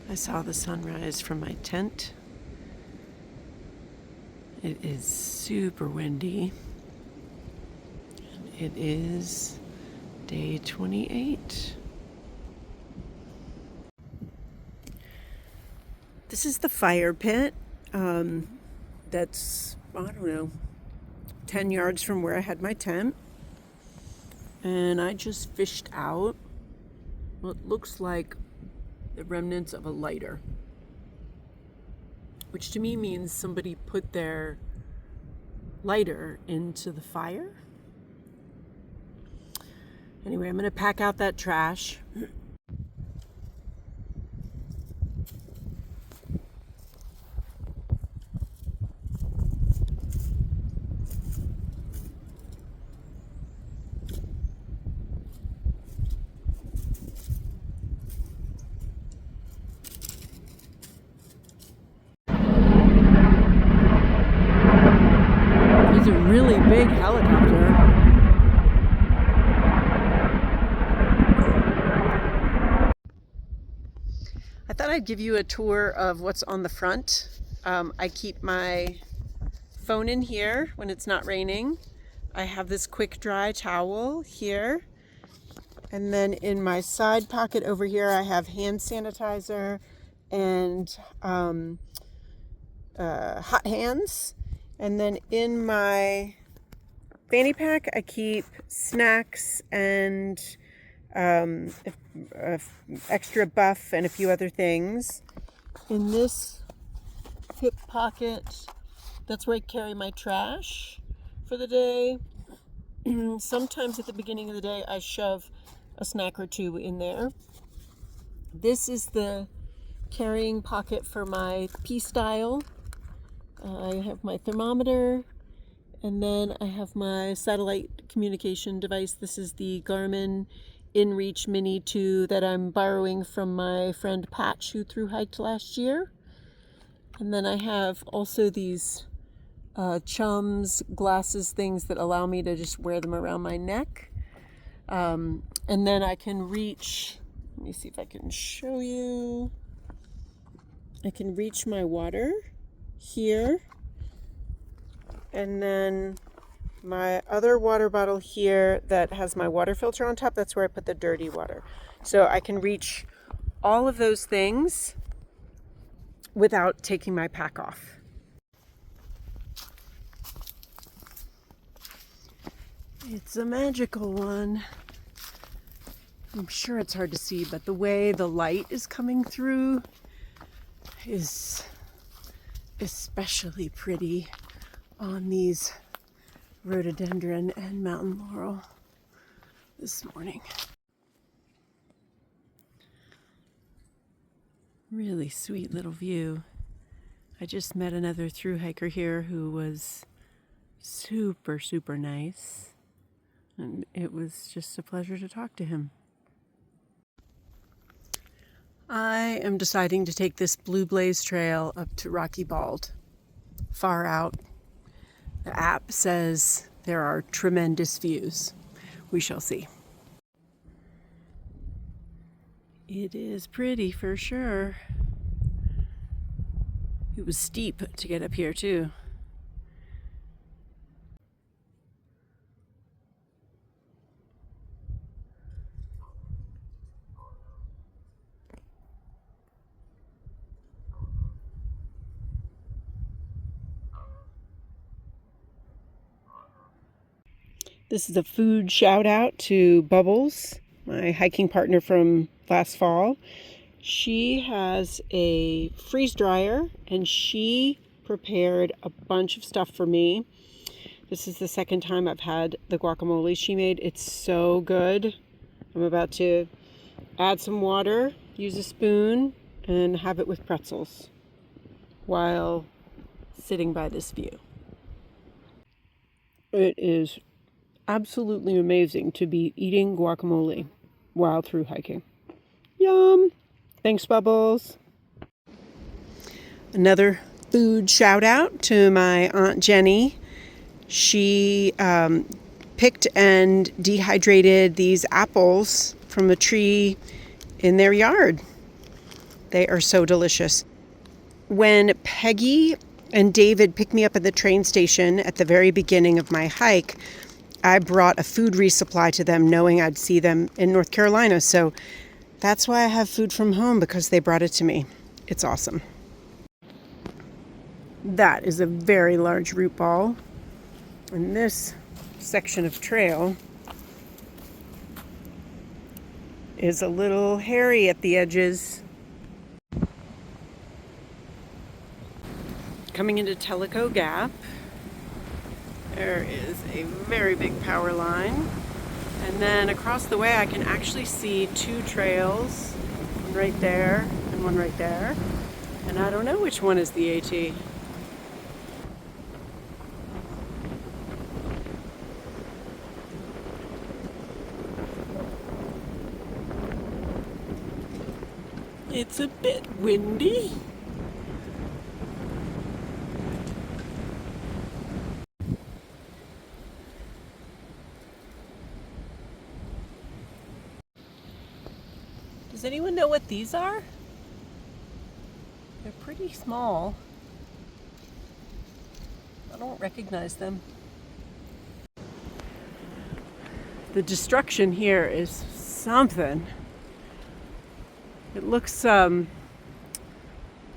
I saw the sunrise from my tent. It is super windy. It is day 28. This is the fire pit. That's, I don't know, 10 yards from where I had my tent. And I just fished out what looks like the remnants of a lighter, which to me means somebody put their lighter into the fire. Anyway, I'm going to pack out that trash. It's a really big helicopter. I thought I'd give you a tour of what's on the front. I keep my phone in here when it's not raining. I have this quick dry towel here. And then in my side pocket over here, I have hand sanitizer and hot hands. And then in my fanny pack, I keep snacks and extra buff and a few other things. In this hip pocket, that's where I carry my trash for the day. Sometimes at the beginning of the day, I shove a snack or two in there. This is the carrying pocket for my P-Style. I have my thermometer, and then I have my satellite communication device. This is the Garmin InReach Mini 2 that I'm borrowing from my friend Patch, who thru hiked last year. And then I have also these Chums glasses things that allow me to just wear them around my neck. And then I can reach, let me see if I can show you. I can reach my water here, and then my other water bottle here that has my water filter on top, that's where I put the dirty water. So I can reach all of those things without taking my pack off. It's a magical one. I'm sure it's hard to see, but the way the light is coming through is especially pretty on these rhododendron and mountain laurel this morning. Really sweet little view. I just met another thru hiker here who was super, super nice, and it was just a pleasure to talk to him. I am deciding to take this Blue Blaze Trail up to Rocky Bald, far out. The app says there are tremendous views. We shall see. It is pretty for sure. It was steep to get up here too. This is a food shout out to Bubbles, my hiking partner from last fall. She has a freeze dryer and she prepared a bunch of stuff for me. This is the second time I've had the guacamole she made. It's so good. I'm about to add some water, use a spoon, and have it with pretzels while sitting by this view. It is absolutely amazing to be eating guacamole while thru hiking. Yum! Thanks, Bubbles. Another food shout out to my Aunt Jenny. She picked and dehydrated these apples from a tree in their yard. They are so delicious. When Peggy and David picked me up at the train station at the very beginning of my hike, I brought a food resupply to them knowing I'd see them in North Carolina. So that's why I have food from home, because they brought it to me. It's awesome. That is a very large root ball. And this section of trail is a little hairy at the edges. Coming into Tellico Gap, there is a very big power line. And then across the way I can actually see two trails, one right there and one right there. And I don't know which one is the AT. It's a bit windy. Does anyone know what these are? They're pretty small. I don't recognize them. The destruction here is something. It looks like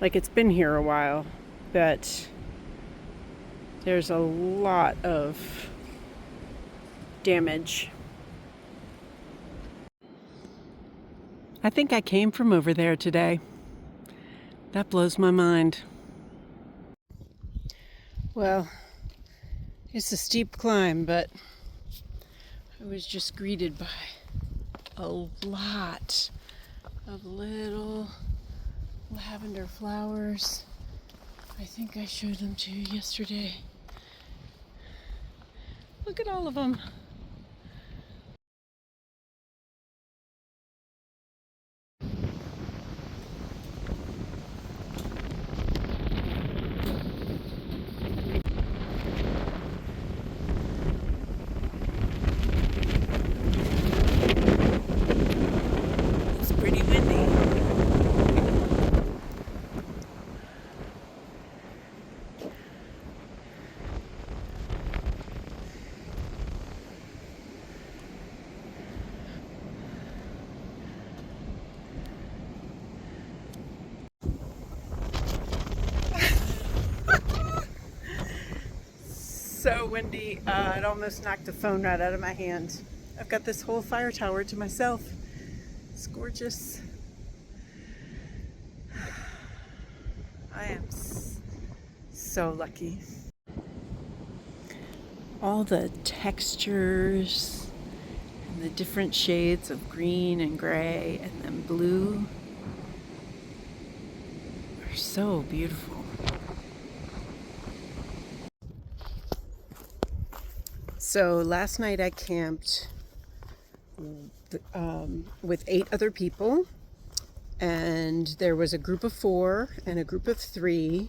it's been here a while, but there's a lot of damage. I think I came from over there today. That blows my mind. Well, it's a steep climb, but I was just greeted by a lot of little lavender flowers. I think I showed them to you yesterday. Look at all of them. It's pretty windy. So windy, it almost knocked the phone right out of my hand. I've got this whole fire tower to myself. It's gorgeous. I am so lucky. All the textures and the different shades of green and gray and then blue are so beautiful. So last night I camped with 8 other people, and there was a group of 4 and a group of 3.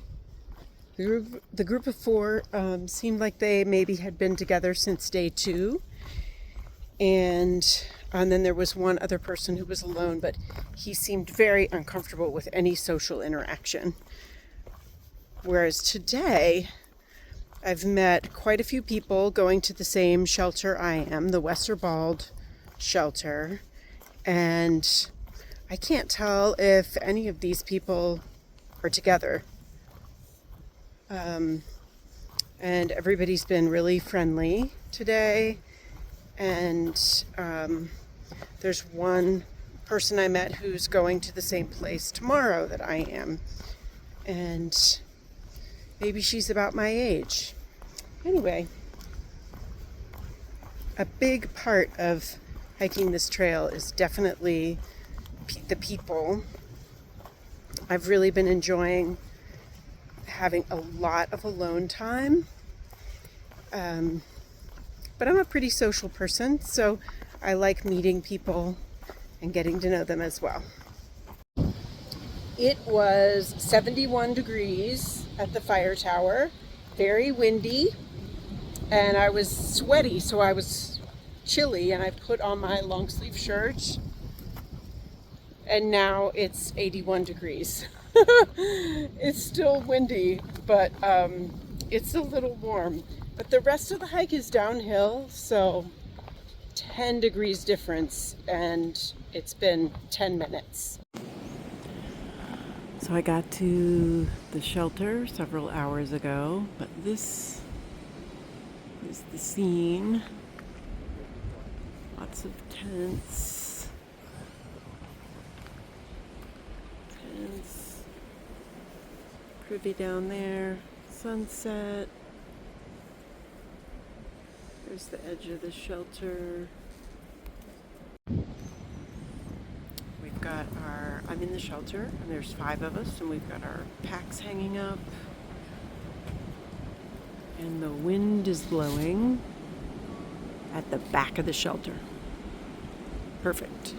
The group of 4 seemed like they maybe had been together since day 2, and then there was one other person who was alone, but he seemed very uncomfortable with any social interaction. Whereas today I've met quite a few people going to the same shelter I am, the Wesser shelter, and I can't tell if any of these people are together. And everybody's been really friendly today, and there's one person I met who's going to the same place tomorrow that I am, and maybe she's about my age. Anyway, a big part of hiking this trail is definitely the people. I've really been enjoying having a lot of alone time. But I'm a pretty social person, so I like meeting people and getting to know them as well. It was 71 degrees at the fire tower, very windy, and I was sweaty, so I was chilly, and I put on my long sleeve shirt and now it's 81 degrees. It's still windy, but it's a little warm. But the rest of the hike is downhill, so 10 degrees difference, and it's been 10 minutes. So I got to the shelter several hours ago, but this is the scene. Lots of tents. Privy down there. Sunset. There's the edge of the shelter. We've got I'm in the shelter, and there's 5 of us, and we've got our packs hanging up. And the wind is blowing at the back of the shelter. Perfect.